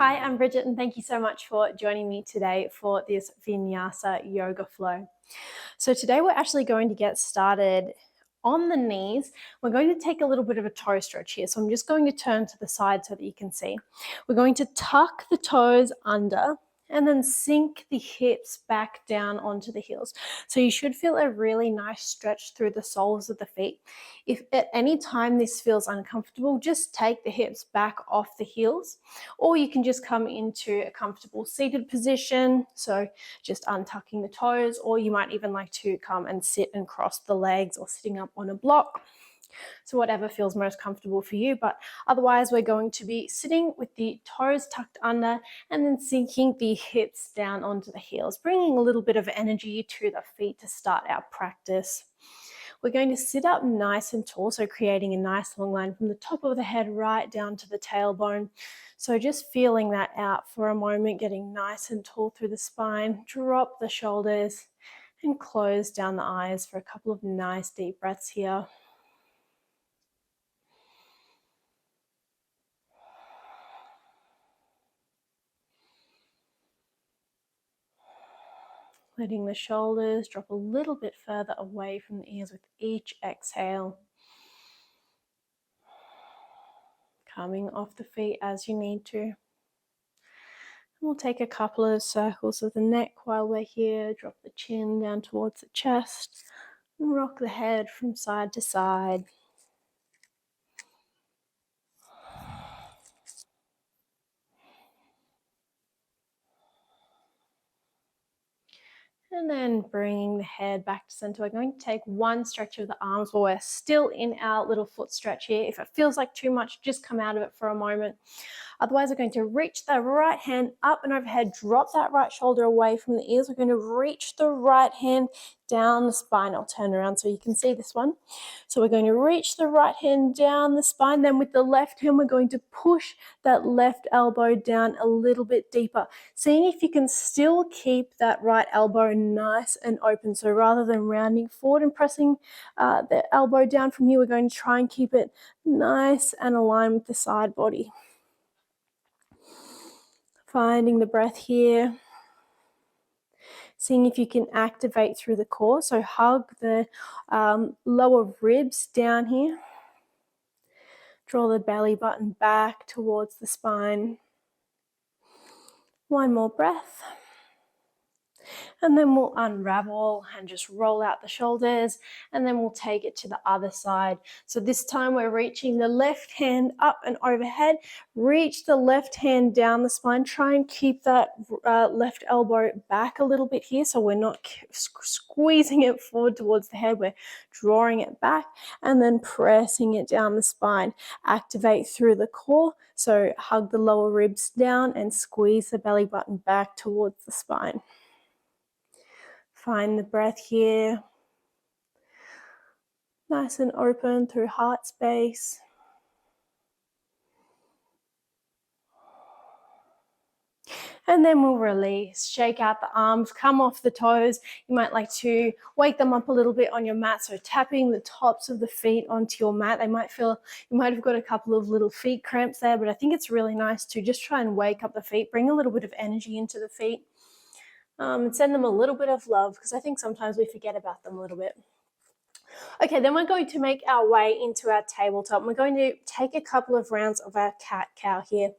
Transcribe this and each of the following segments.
Hi, I'm Bridget, and thank you so much for joining me today for this Vinyasa yoga flow. So today we're actually going to get started on the knees. We're going to take a little bit of a toe stretch here. So I'm just going to turn to the side so that you can see. We're going to tuck the toes under and then sink the hips back down onto the heels. So you should feel a really nice stretch through the soles of the feet. If at any time this feels uncomfortable, just take the hips back off the heels, or you can just come into a comfortable seated position. So just untucking the toes, or you might even like to come and sit and cross the legs or sitting up on a block. So whatever feels most comfortable for you, but otherwise we're going to be sitting with the toes tucked under and then sinking the hips down onto the heels, bringing a little bit of energy to the feet to start our practice. We're going to sit up nice and tall, so creating a nice long line from the top of the head right down to the tailbone. So just feeling that out for a moment, getting nice and tall through the spine. Drop the shoulders and close down the eyes for a couple of nice deep breaths here. Letting the shoulders drop a little bit further away from the ears with each exhale. Coming off the feet as you need to. We'll take a couple of circles of the neck while we're here. Drop the chin down towards the chest and rock the head from side to side. And then bringing the head back to center. We're going to take one stretch of the arms while we're still in our little foot stretch here. If it feels like too much, just come out of it for a moment. Otherwise, we're going to reach the right hand up and overhead, drop that right shoulder away from the ears. We're going to reach the right hand down the spine. I'll turn around so you can see this one. So we're going to reach the right hand down the spine. Then with the left hand, we're going to push that left elbow down a little bit deeper. Seeing if you can still keep that right elbow nice and open. So rather than rounding forward and pressing the elbow down from here, we're going to try and keep it nice and aligned with the side body. Finding the breath here. Seeing if you can activate through the core. So hug the lower ribs down here. Draw the belly button back towards the spine. One more breath. And then we'll unravel and just roll out the shoulders, and then we'll take it to the other side. So this time we're reaching the left hand up and overhead, reach the left hand down the spine, try and keep that left elbow back a little bit here so we're not squeezing it forward towards the head, we're drawing it back and then pressing it down the spine. Activate through the core, so hug the lower ribs down and squeeze the belly button back towards the spine. Find the breath here. Nice and open through heart space. And then we'll release, shake out the arms, come off the toes. You might like to wake them up a little bit on your mat. So tapping the tops of the feet onto your mat. They might feel, you might have got a couple of little feet cramps there, but I think it's really nice to just try and wake up the feet, bring a little bit of energy into the feet. And send them a little bit of love, because I think sometimes we forget about them a little bit. Okay, then we're going to make our way into our tabletop. We're going to take a couple of rounds of our cat-cow here.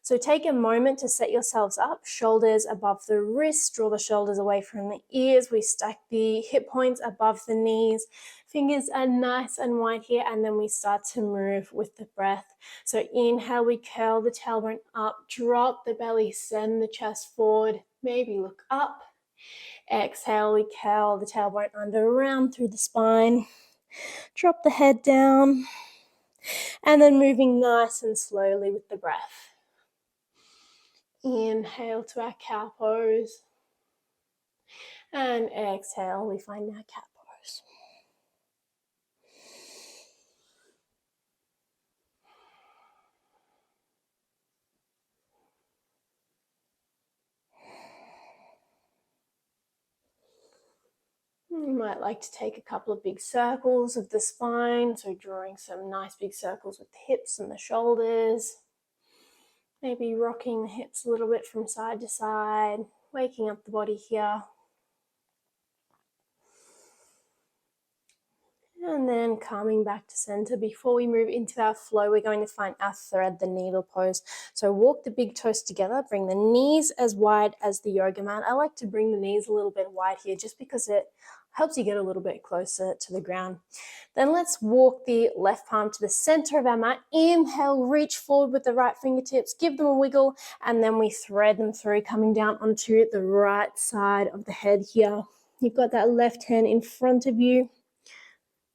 So take a moment to set yourselves up, shoulders above the wrists, draw the shoulders away from the ears. We stack the hip points above the knees. Fingers are nice and wide here, and then we start to move with the breath. So inhale, we curl the tailbone up, drop the belly, send the chest forward, maybe look up. Exhale, we curl the tailbone under, around through the spine. Drop the head down. And then moving nice and slowly with the breath. Inhale to our cow pose. And exhale, we find our cat pose. You might like to take a couple of big circles of the spine, so drawing some nice big circles with the hips and the shoulders. Maybe rocking the hips a little bit from side to side, waking up the body here. And then coming back to center. Before we move into our flow, we're going to find our thread the needle pose. So walk the big toes together, bring the knees as wide as the yoga mat. I like to bring the knees a little bit wide here just because it helps you get a little bit closer to the ground. Then let's walk the left palm to the center of our mat. Inhale, reach forward with the right fingertips, give them a wiggle, and then we thread them through, coming down onto the right side of the head here. You've got that left hand in front of you,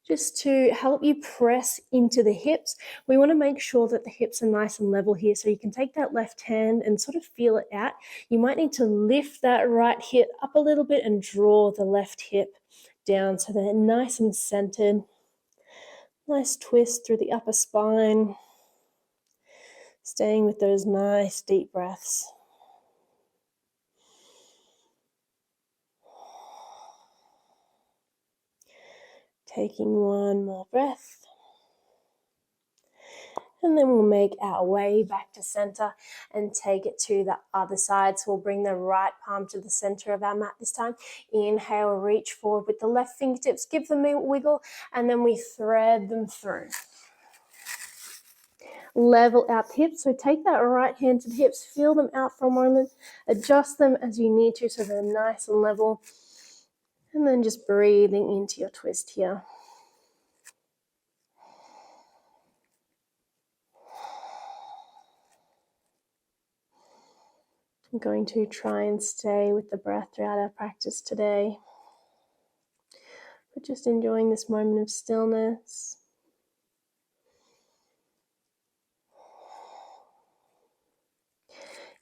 just to help you press into the hips. We want to make sure that the hips are nice and level here. So you can take that left hand and sort of feel it out. You might need to lift that right hip up a little bit and draw the left hip down so they're nice and centered. Nice twist through the upper spine. Staying with those nice deep breaths. Taking one more breath. And then we'll make our way back to center and take it to the other side. So we'll bring the right palm to the center of our mat this time. Inhale, reach forward with the left fingertips, give them a wiggle, and then we thread them through. Level out the hips. So take that right hand to the hips, feel them out for a moment, adjust them as you need to so they're nice and level. And then just breathing into your twist here. I'm going to try and stay with the breath throughout our practice today. But just enjoying this moment of stillness.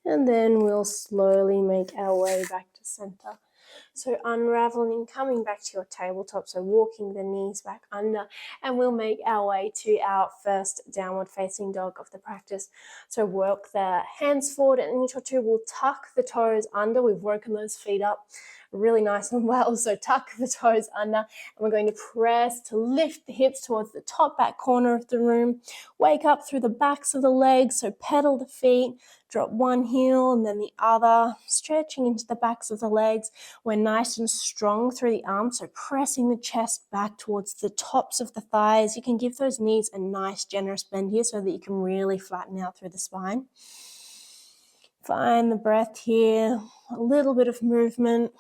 And then we'll slowly make our way back to center. So unraveling, coming back to your tabletop, so walking the knees back under, and we'll make our way to our first downward facing dog of the practice. So work the hands forward an inch or two, we'll tuck the toes under, we've woken those feet up really nice and well, so tuck the toes under, and we're going to press to lift the hips towards the top back corner of the room, wake up through the backs of the legs, so pedal the feet, drop one heel and then the other, stretching into the backs of the legs. We're nice and strong through the arms, so pressing the chest back towards the tops of the thighs. You can give those knees a nice generous bend here so that you can really flatten out through the spine. Find the breath here, a little bit of movement.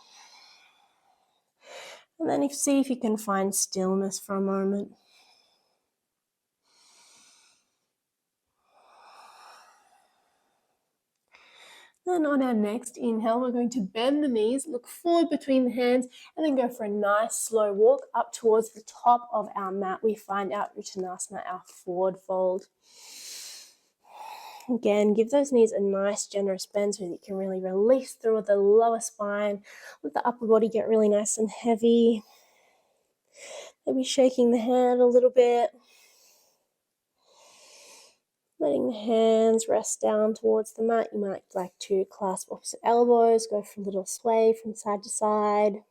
And then see if you can find stillness for a moment. Then on our next inhale, we're going to bend the knees, look forward between the hands, and then go for a nice slow walk up towards the top of our mat. We find our Uttanasana, our forward fold. Again, give those knees a nice generous bend so that you can really release through the lower spine. Let the upper body get really nice and heavy. Maybe shaking the hand a little bit. Letting the hands rest down towards the mat. You might like to clasp opposite elbows, go for a little sway from side to side.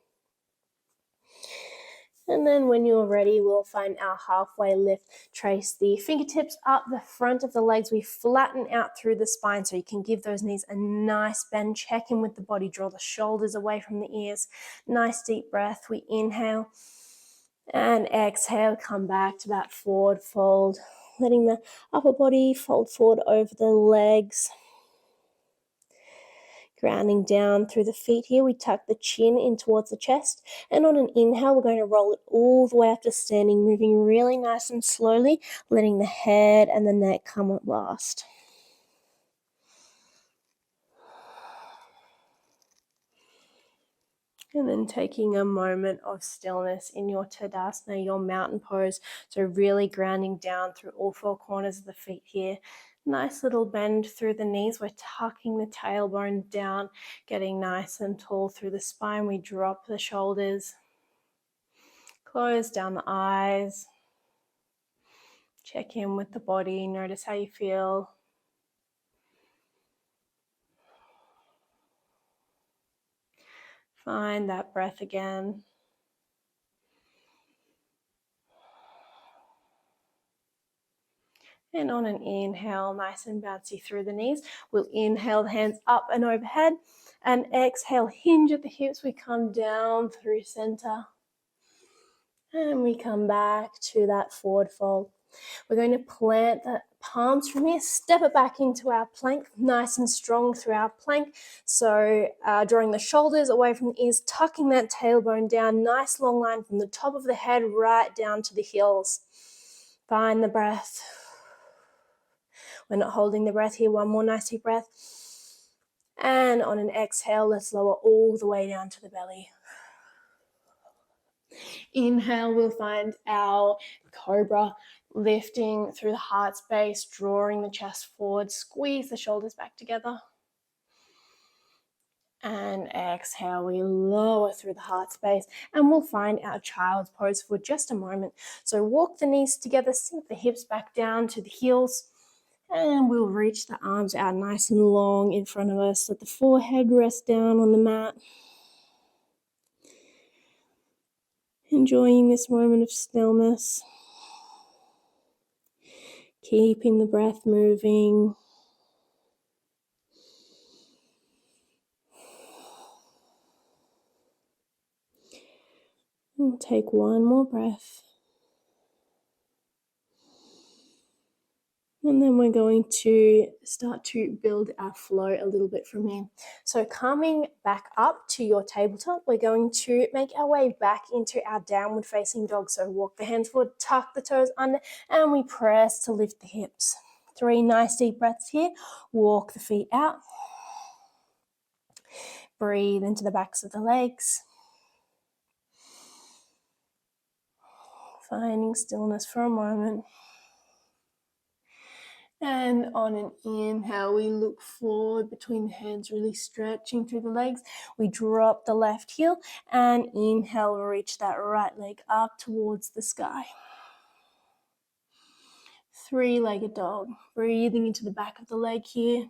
And then when you're ready, we'll find our halfway lift. Trace the fingertips up the front of the legs. We flatten out through the spine so you can give those knees a nice bend. Check in with the body. Draw the shoulders away from the ears. Nice deep breath. We inhale and exhale. Come back to that forward fold. Letting the upper body fold forward over the legs. Grounding down through the feet here, we tuck the chin in towards the chest, and on an inhale, we're going to roll it all the way up to standing, moving really nice and slowly, letting the head and the neck come at last. And then taking a moment of stillness in your Tadasana, your mountain pose, so really grounding down through all four corners of the feet here. Nice little bend through the knees. We're tucking the tailbone down, getting nice and tall through the spine. We drop the shoulders, close down the eyes, check in with the body, notice how you feel. Find that breath again. And on an inhale, nice and bouncy through the knees, we'll inhale the hands up and overhead, and exhale, hinge at the hips. We come down through center, and we come back to that forward fold. We're going to plant the palms from here, step it back into our plank, nice and strong through our plank. So drawing the shoulders away from the ears, tucking that tailbone down, nice long line from the top of the head right down to the heels. Find the breath. We're not holding the breath here. One more nice deep breath. And on an exhale, let's lower all the way down to the belly. Inhale, we'll find our cobra, lifting through the heart space, drawing the chest forward, squeeze the shoulders back together. And exhale, we lower through the heart space, and we'll find our child's pose for just a moment. So walk the knees together, sink the hips back down to the heels, and we'll reach the arms out nice and long in front of us. Let the forehead rest down on the mat. Enjoying this moment of stillness. Keeping the breath moving. We'll take one more breath. And then we're going to start to build our flow a little bit from here. So coming back up to your tabletop, we're going to make our way back into our downward facing dog. So walk the hands forward, tuck the toes under, and we press to lift the hips. 3 nice deep breaths here. Walk the feet out. Breathe into the backs of the legs. Finding stillness for a moment. And on an inhale, we look forward between the hands, really stretching through the legs. We drop the left heel, and inhale, reach that right leg up towards the sky. 3-legged dog. Breathing into the back of the leg here.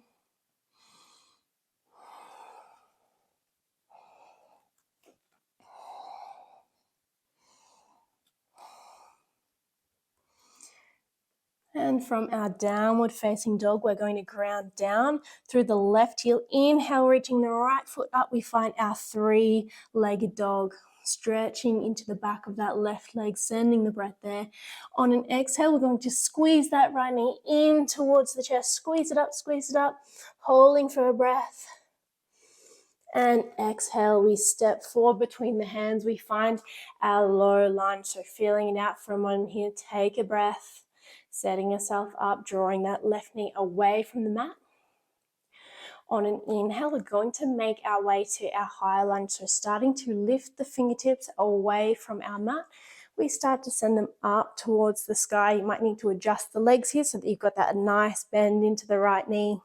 And from our downward facing dog, we're going to ground down through the left heel. Inhale, reaching the right foot up. We find our 3-legged dog. Stretching into the back of that left leg, sending the breath there. On an exhale, we're going to squeeze that right knee in towards the chest. Squeeze it up, holding for a breath. And exhale, we step forward between the hands. We find our low lunge, so feeling it out for a moment here. Take a breath. Setting yourself up, drawing that left knee away from the mat. On an inhale, we're going to make our way to our high lunge. So starting to lift the fingertips away from our mat. We start to send them up towards the sky. You might need to adjust the legs here so that you've got that nice bend into the right knee.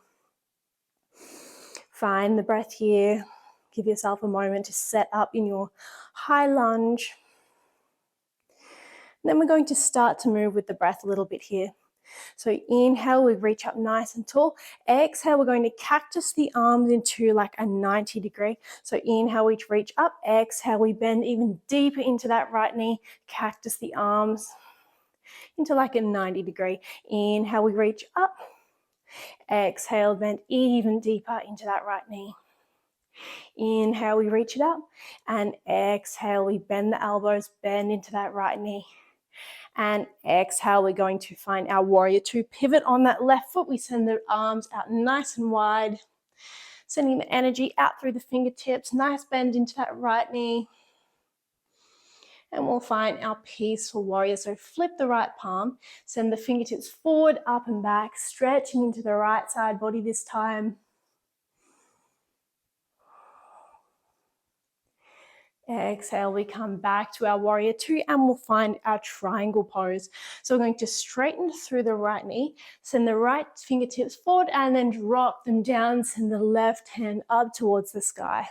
Find the breath here. Give yourself a moment to set up in your high lunge. Then we're going to start to move with the breath a little bit here. So inhale, we reach up nice and tall. Exhale, we're going to cactus the arms into like a 90 degree. So inhale, we reach up. Exhale, we bend even deeper into that right knee. Cactus the arms into like a 90 degree. Inhale, we reach up. Exhale, bend even deeper into that right knee. Inhale, we reach it up. And exhale, we bend the elbows, bend into that right knee. And exhale, we're going to find our warrior 2. Pivot on that left foot. We send the arms out nice and wide. Sending the energy out through the fingertips. Nice bend into that right knee. And we'll find our peaceful warrior. So flip the right palm. Send the fingertips forward, up and back. Stretching into the right side body this time. Exhale, we come back to our warrior 2 and we'll find our triangle pose. So we're going to straighten through the right knee, send the right fingertips forward and then drop them down, send the left hand up towards the sky.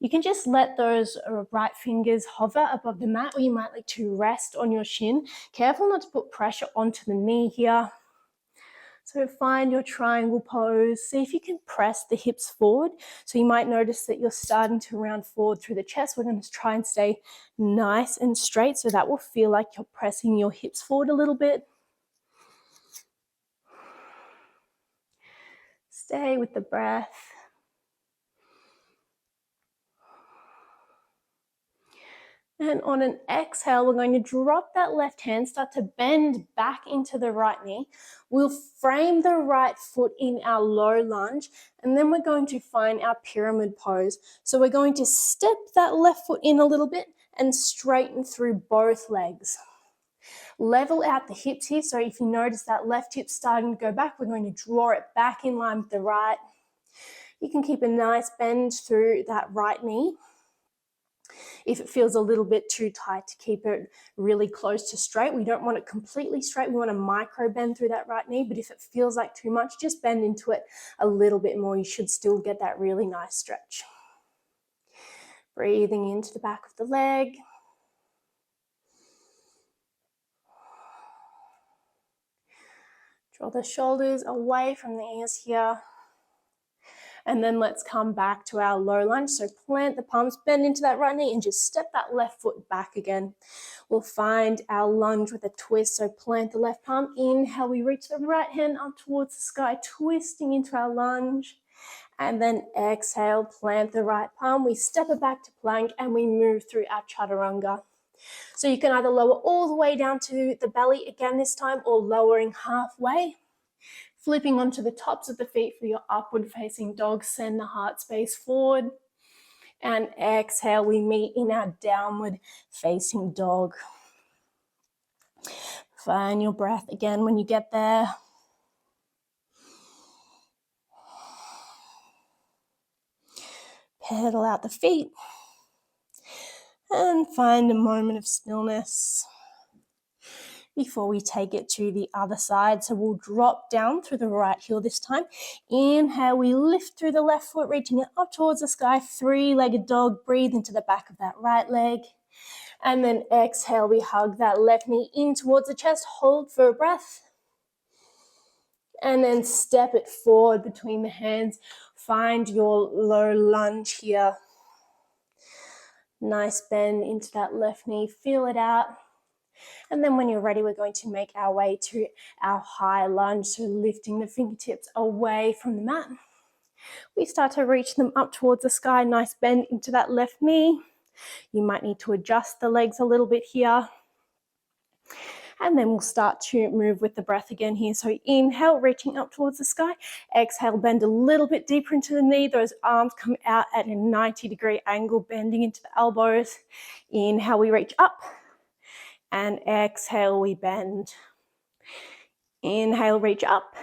You can just let those right fingers hover above the mat, or you might like to rest on your shin. Careful not to put pressure onto the knee here. So find your triangle pose. See if you can press the hips forward. So you might notice that you're starting to round forward through the chest. We're going to try and stay nice and straight. So that will feel like you're pressing your hips forward a little bit. Stay with the breath. And on an exhale, we're going to drop that left hand, start to bend back into the right knee. We'll frame the right foot in our low lunge, and then we're going to find our pyramid pose. So we're going to step that left foot in a little bit and straighten through both legs. Level out the hips here. So if you notice that left hip starting to go back, we're going to draw it back in line with the right. You can keep a nice bend through that right knee. If it feels a little bit too tight, to keep it really close to straight. We don't want it completely straight. We want to micro bend through that right knee, but if it feels like too much, just bend into it a little bit more. You should still get that really nice stretch. Breathing into the back of the leg. Draw the shoulders away from the ears here. And then let's come back to our low lunge. So plant the palms, bend into that right knee, and just step that left foot back again. We'll find our lunge with a twist. So plant the left palm. Inhale, we reach the right hand up towards the sky, twisting into our lunge. And then exhale, plant the right palm. We step it back to plank, and we move through our chaturanga. So you can either lower all the way down to the belly again this time, or lowering halfway. Flipping onto the tops of the feet for your upward facing dog. Send the heart space forward. And exhale, we meet in our downward facing dog. Find your breath again when you get there. Pedal out the feet. And find a moment of stillness before we take it to the other side. So we'll drop down through the right heel this time. Inhale, we lift through the left foot, reaching it up towards the sky. Three-legged dog. Breathe into the back of that right leg. And then exhale, we hug that left knee in towards the chest. Hold for a breath. And then step it forward between the hands. Find your low lunge here. Nice bend into that left knee. Feel it out. And then when you're ready, we're going to make our way to our high lunge. So lifting the fingertips away from the mat. We start to reach them up towards the sky. Nice bend into that left knee. You might need to adjust the legs a little bit here. And then we'll start to move with the breath again here. So inhale, reaching up towards the sky. Exhale, bend a little bit deeper into the knee. Those arms come out at a 90-degree angle, bending into the elbows. Inhale, we reach up. And exhale, we bend. Inhale, reach up.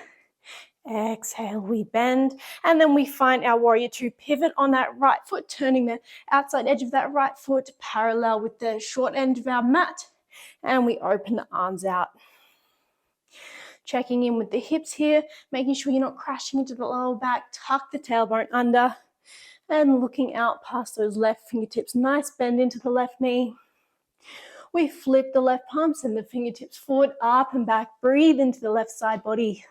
Exhale, we bend. And then we find our warrior two. Pivot on that right foot, turning the outside edge of that right foot parallel with the short end of our mat. And we open the arms out. Checking in with the hips here, making sure you're not crashing into the lower back. Tuck the tailbone under. And looking out past those left fingertips. Nice bend into the left knee. We flip the left palm, send the fingertips forward, up and back. Breathe into the left side body.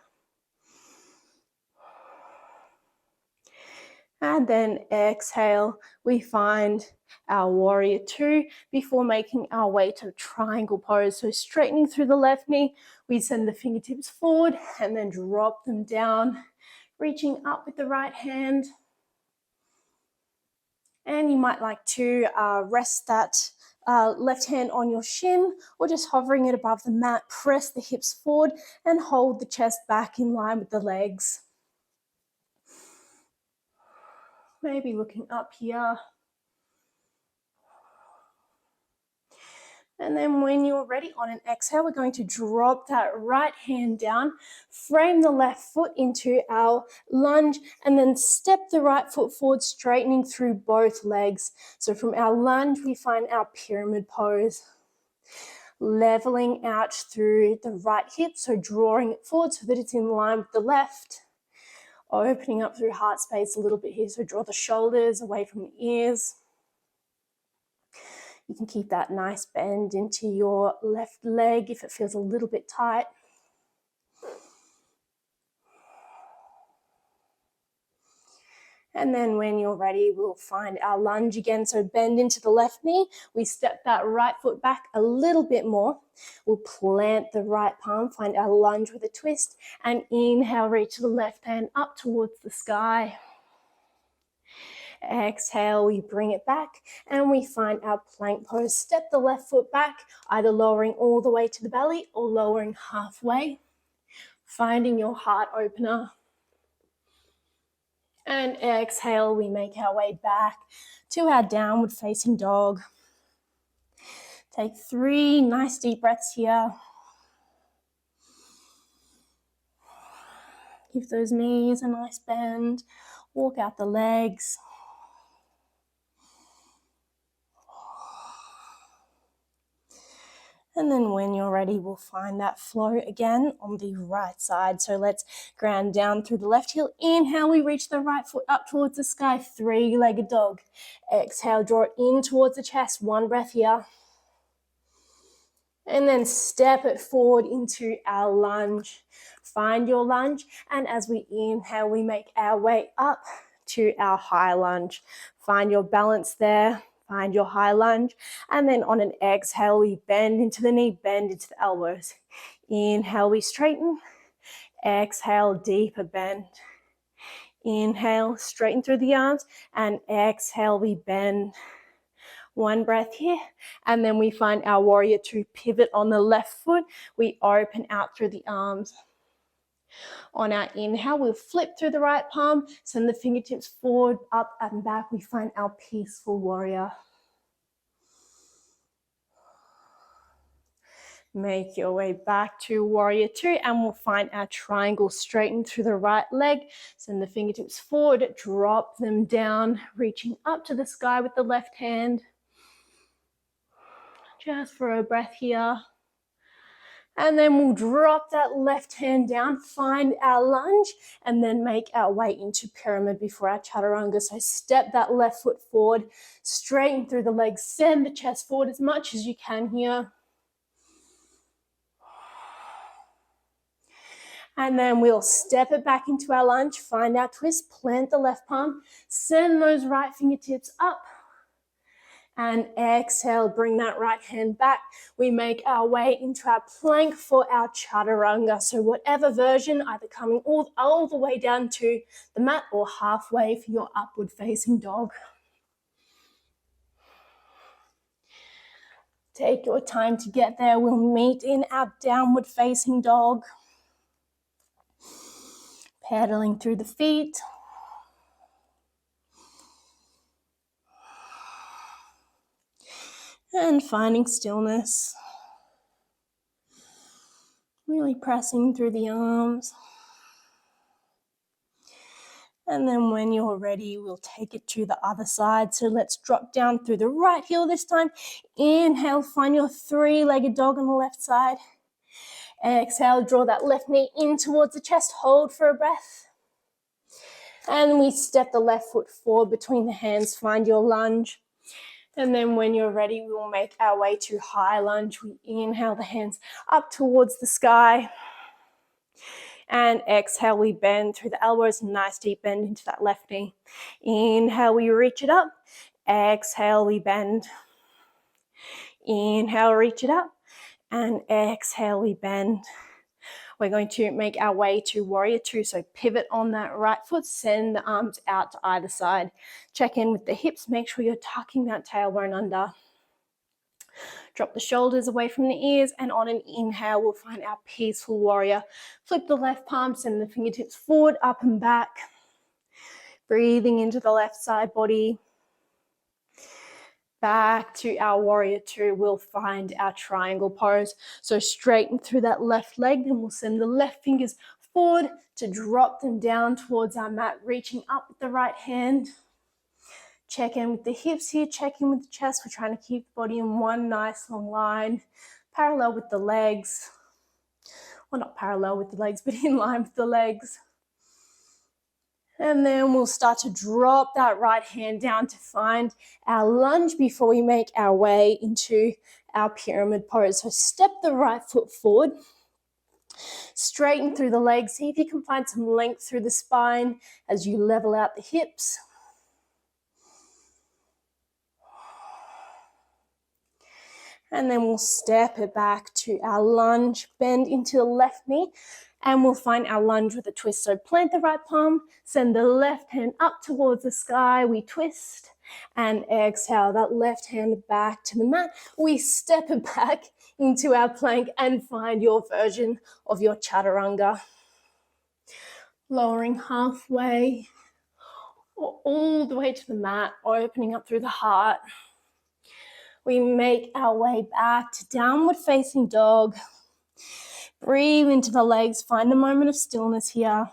And then exhale, we find our warrior two before making our way to triangle pose. So straightening through the left knee, we send the fingertips forward and then drop them down, reaching up with the right hand. And you might like to rest that left hand on your shin, or just hovering it above the mat. Press the hips forward and hold the chest back in line with the legs. Maybe looking up here. And then when you're ready, on an exhale, we're going to drop that right hand down, frame the left foot into our lunge, and then step the right foot forward, straightening through both legs. So from our lunge, we find our pyramid pose. Leveling out through the right hip, so drawing it forward so that it's in line with the left. Opening up through heart space a little bit here, so draw the shoulders away from the ears. You can keep that nice bend into your left leg if it feels a little bit tight. And then when you're ready, we'll find our lunge again. So bend into the left knee. We step that right foot back a little bit more. We'll plant the right palm, find our lunge with a twist, and inhale, reach the left hand up towards the sky. Exhale, we bring it back and we find our plank pose. Step the left foot back, either lowering all the way to the belly or lowering halfway. Finding your heart opener. And exhale, we make our way back to our downward facing dog. Take 3 nice deep breaths here. Give those knees a nice bend. Walk out the legs. And then when you're ready, we'll find that flow again on the right side. So let's ground down through the left heel. Inhale, we reach the right foot up towards the sky, 3-legged dog. Exhale, draw it in towards the chest. 1 breath here. And then step it forward into our lunge. Find your lunge. And as we inhale, we make our way up to our high lunge. Find your balance there. Find your high lunge. And then on an exhale, we bend into the knee, bend into the elbows. Inhale, we straighten. Exhale, deeper bend. Inhale, straighten through the arms. And exhale, we bend. 1 breath here. And then we find our warrior 2 pivot on the left foot. We open out through the arms. On our inhale, we'll flip through the right palm, send the fingertips forward, up and back. We find our peaceful warrior. Make your way back to warrior 2 and we'll find our triangle. Straighten through the right leg, send the fingertips forward, drop them down, reaching up to the sky with the left hand. Just for a breath here. And then we'll drop that left hand down, find our lunge, and then make our way into pyramid before our chaturanga. So step that left foot forward, straighten through the legs, send the chest forward as much as you can here. And then we'll step it back into our lunge, find our twist, plant the left palm, send those right fingertips up. And exhale, bring that right hand back. We make our way into our plank for our chaturanga. So whatever version, either coming all the way down to the mat or halfway for your upward facing dog. Take your time to get there. We'll meet in our downward facing dog. Pedaling through the feet. And finding stillness. Really pressing through the arms. And then when you're ready, we'll take it to the other side. So let's drop down through the right heel this time. Inhale, find your 3-legged dog on the left side. Exhale, draw that left knee in towards the chest. Hold for a breath. And we step the left foot forward between the hands. Find your lunge. And then when you're ready, we will make our way to high lunge. We inhale the hands up towards the sky. And exhale, we bend through the elbows. Nice deep bend into that left knee. Inhale, we reach it up. Exhale, we bend. Inhale, reach it up. And exhale, we bend. We're going to make our way to warrior 2. So pivot on that right foot, send the arms out to either side. Check in with the hips, make sure you're tucking that tailbone under. Drop the shoulders away from the ears, and on an inhale, we'll find our peaceful warrior. Flip the left palm, send the fingertips forward, up and back. Breathing into the left side body. Back to our warrior 2, we'll find our triangle pose. So straighten through that left leg, then we'll send the left fingers forward to drop them down towards our mat, reaching up with the right hand. Check in with the hips here, check in with the chest. We're trying to keep the body in one nice long line, parallel with the legs. Well, not parallel with the legs, but in line with the legs. And then we'll start to drop that right hand down to find our lunge before we make our way into our pyramid pose. So step the right foot forward. Straighten through the legs. See if you can find some length through the spine as you level out the hips. And then we'll step it back to our lunge. Bend into the left knee. And we'll find our lunge with a twist. So plant the right palm, send the left hand up towards the sky. We twist and exhale that left hand back to the mat. We step it back into our plank and find your version of your chaturanga. Lowering halfway or all the way to the mat, opening up through the heart. We make our way back to downward facing dog. Breathe into the legs, find a moment of stillness here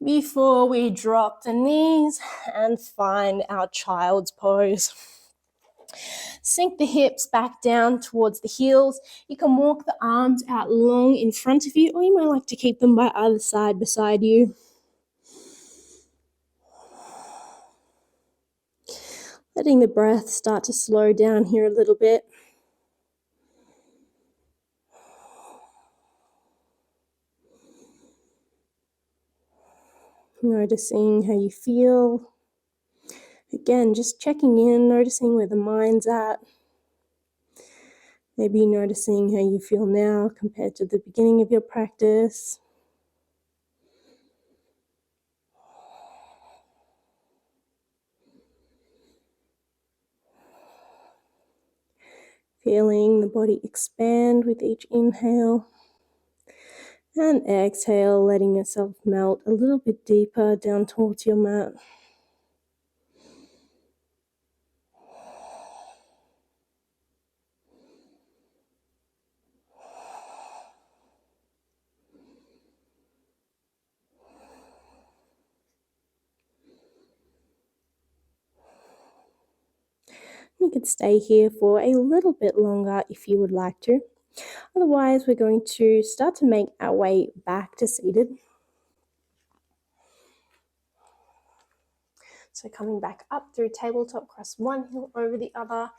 before we drop the knees and find our child's pose. Sink the hips back down towards the heels. You can walk the arms out long in front of you, or you might like to keep them by either side beside you. Letting the breath start to slow down here a little bit. Noticing how you feel. Again, just checking in, noticing where the mind's at. Maybe noticing how you feel now compared to the beginning of your practice. Feeling the body expand with each inhale. And exhale, letting yourself melt a little bit deeper down towards your mat. You could stay here for a little bit longer if you would like to. Otherwise, we're going to start to make our way back to seated. So coming back up through tabletop, cross one heel over the other,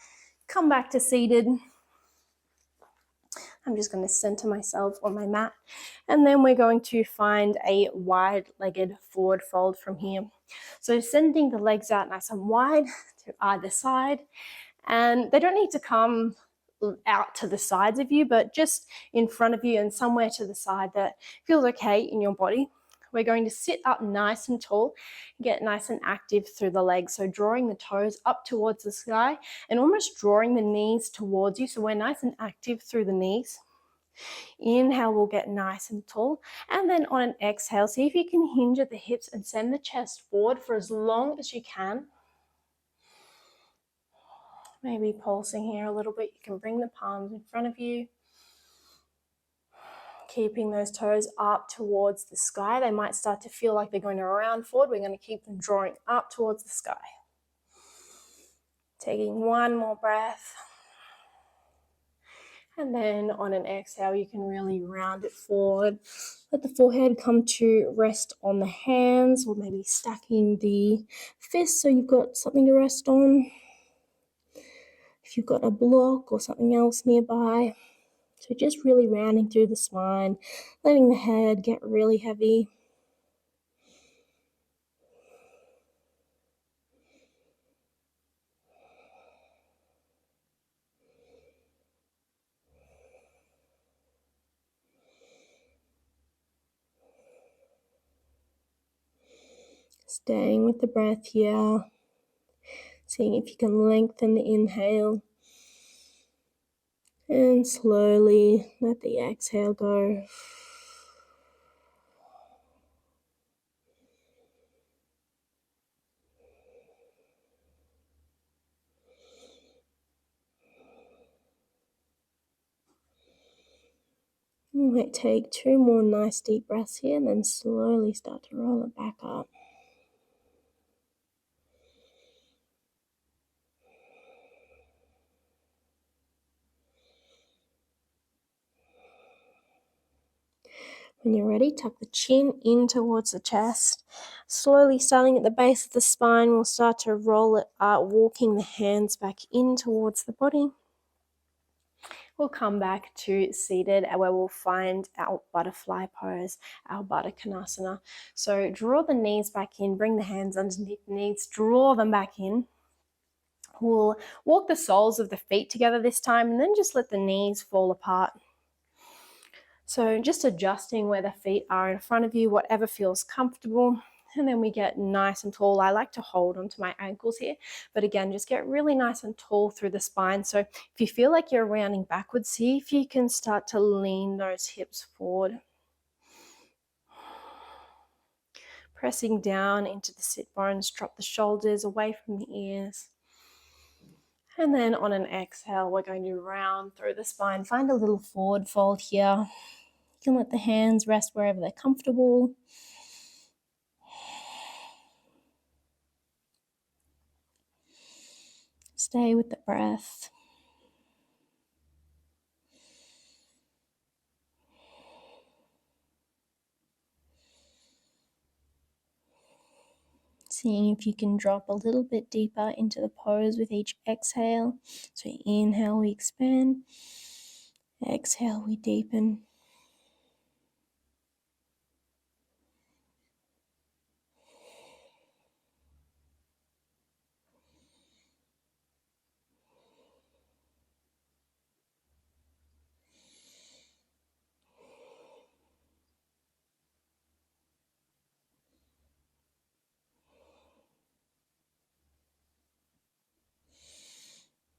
come back to seated. I'm just going to center myself on my mat. And then we're going to find a wide-legged forward fold from here. So sending the legs out nice and wide to either side. And they don't need to come out to the sides of you, but just in front of you and somewhere to the side that feels okay in your body. We're going to sit up nice and tall, get nice and active through the legs. So drawing the toes up towards the sky and almost drawing the knees towards you. So we're nice and active through the knees. Inhale, we'll get nice and tall. And then on an exhale, see if you can hinge at the hips and send the chest forward for as long as you can. Maybe pulsing here a little bit. You can bring the palms in front of you. Keeping those toes up towards the sky. They might start to feel like they're going to round forward. We're going to keep them drawing up towards the sky. Taking one more breath. And then on an exhale, you can really round it forward. Let the forehead come to rest on the hands, or maybe stacking the fists so you've got something to rest on. If you've got a block or something else nearby. So just really rounding through the spine, letting the head get really heavy. Staying with the breath here. Seeing if you can lengthen the inhale. And slowly let the exhale go. You might take 2 more nice deep breaths here and then slowly start to roll it back up. When you're ready, tuck the chin in towards the chest. Slowly starting at the base of the spine, we'll start to roll it up, walking the hands back in towards the body. We'll come back to seated where we'll find our butterfly pose, our Baddha Konasana. So draw the knees back in, bring the hands underneath the knees, draw them back in. We'll walk the soles of the feet together this time and then just let the knees fall apart. So just adjusting where the feet are in front of you, whatever feels comfortable. And then we get nice and tall. I like to hold onto my ankles here, but again, just get really nice and tall through the spine. So if you feel like you're rounding backwards, see if you can start to lean those hips forward. Pressing down into the sit bones, drop the shoulders away from the ears. And then on an exhale, we're going to round through the spine. Find a little forward fold here. You can let the hands rest wherever they're comfortable. Stay with the breath. Seeing if you can drop a little bit deeper into the pose with each exhale. So inhale, we expand. Exhale, we deepen.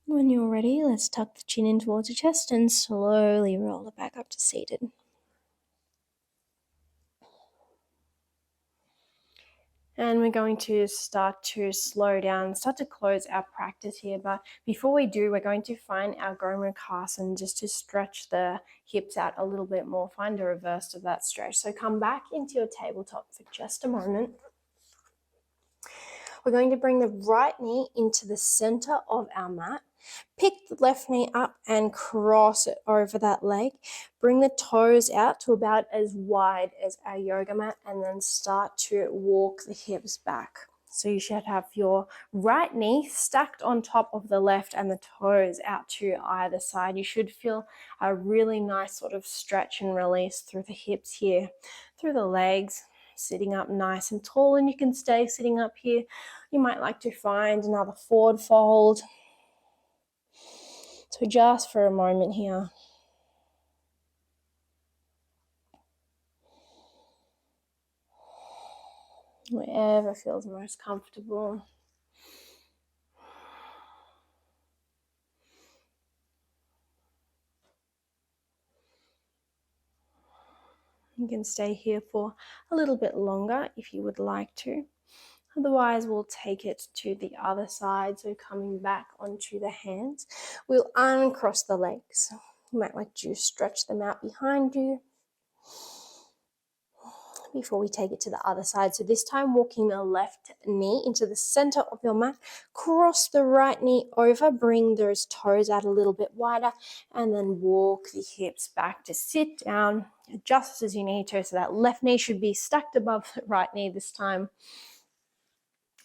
When you're ready, let's tuck the chin in towards the chest and slowly roll it back up to seated. And we're going to start to slow down, start to close our practice here. But before we do, we're going to find our Gomukhasana just to stretch the hips out a little bit more. Find a reverse of that stretch. So come back into your tabletop for just a moment. We're going to bring the right knee into the center of our mat. Pick the left knee up and cross it over that leg. Bring the toes out to about as wide as our yoga mat and then start to walk the hips back. So you should have your right knee stacked on top of the left and the toes out to either side. You should feel a really nice sort of stretch and release through the hips here, through the legs, sitting up nice and tall, and you can stay sitting up here. You might like to find another forward fold. So just for a moment here. Wherever feels most comfortable. You can stay here for a little bit longer if you would like to. Otherwise, we'll take it to the other side. So coming back onto the hands, we'll uncross the legs. You might like to stretch them out behind you before we take it to the other side. So this time, walking the left knee into the center of your mat, cross the right knee over, bring those toes out a little bit wider, and then walk the hips back to sit down, adjust as you need to. So that left knee should be stacked above the right knee this time.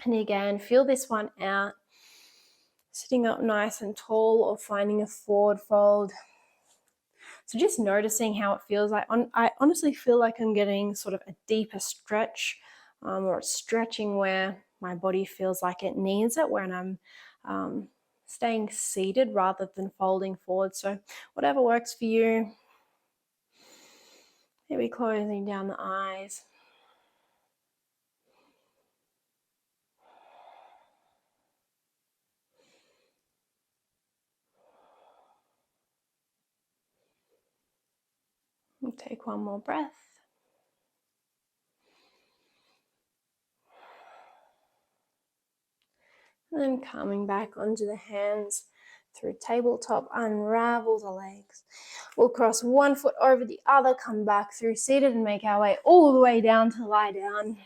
And again, feel this one out, sitting up nice and tall or finding a forward fold. So just noticing how it feels. I honestly feel like I'm getting sort of a deeper stretch or stretching where my body feels like it needs it when I'm staying seated rather than folding forward. So whatever works for you. Maybe closing down the eyes. We'll take one more breath. And then coming back onto the hands through tabletop, unravel the legs. We'll cross one foot over the other, come back through seated and make our way all the way down to lie down.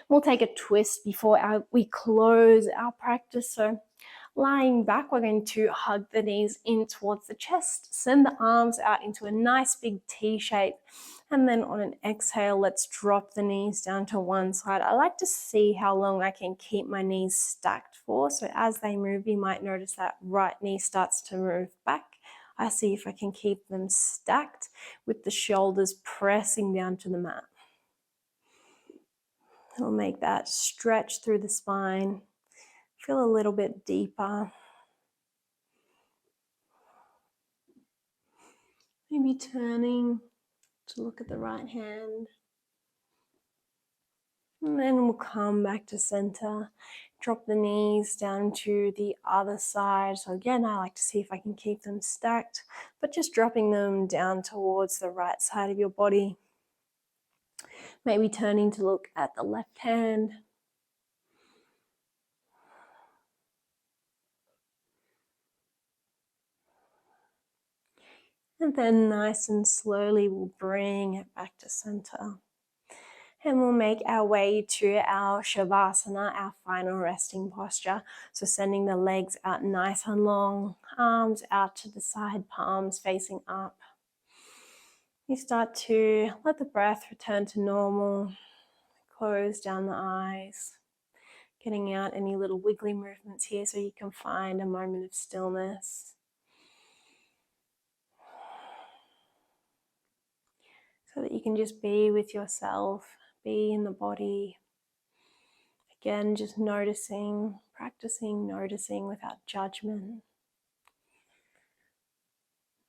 We'll take a twist before we close our practice. So Lying back, we're going to hug the knees in towards the chest, send the arms out into a nice big T shape. And then on an exhale, let's drop the knees down to one side. I like to see how long I can keep my knees stacked for. So as they move, you might notice that right knee starts to move back. I see if I can keep them stacked with the shoulders pressing down to the mat. We'll make that stretch through the spine. Feel a little bit deeper. Maybe turning to look at the right hand. And then we'll come back to center. Drop the knees down to the other side. So again, I like to see if I can keep them stacked, but just dropping them down towards the right side of your body. Maybe turning to look at the left hand. And then nice and slowly we'll bring it back to center. And we'll make our way to our Savasana, our final resting posture. So sending the legs out nice and long, arms out to the side, palms facing up. You start to let the breath return to normal. Close down the eyes. Getting out any little wiggly movements here so you can find a moment of stillness. So that you can just be with yourself, be in the body. Again, just noticing, practicing noticing without judgment.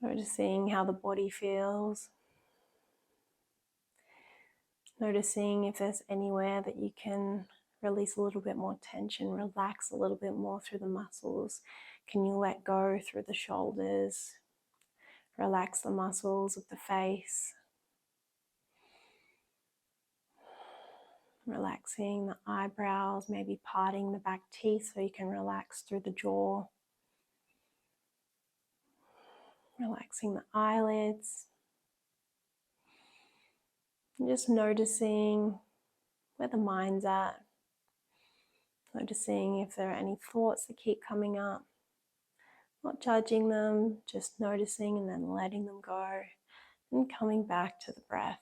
Noticing how the body feels. Noticing if there's anywhere that you can release a little bit more tension, relax a little bit more through the muscles. Can you let go through the shoulders? Relax the muscles of the face. Relaxing the eyebrows, maybe parting the back teeth so you can relax through the jaw. Relaxing the eyelids. And just noticing where the mind's at. Noticing if there are any thoughts that keep coming up. Not judging them, just noticing and then letting them go. And coming back to the breath.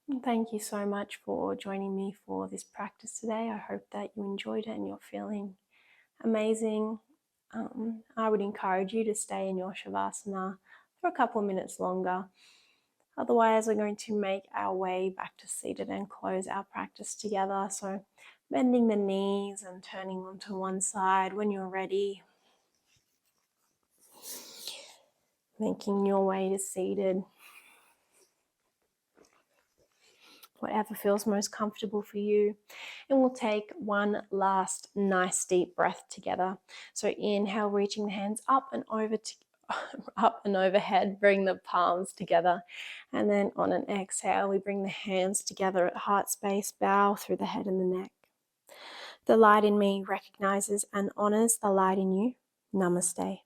And thank you so much for joining me for this practice today. I hope that you enjoyed it and you're feeling amazing. I would encourage you to stay in your Savasana for a couple of minutes longer. Otherwise, we're going to make our way back to seated and close our practice together. So bending the knees and turning them to one side when you're ready. Making your way to seated. Whatever feels most comfortable for you. And we'll take one last nice deep breath together. So inhale, reaching the hands up and over to up and overhead, bring the palms together. And then on an exhale, we bring the hands together at heart space, bow through the head and the neck. The light in me recognizes and honors the light in you. Namaste.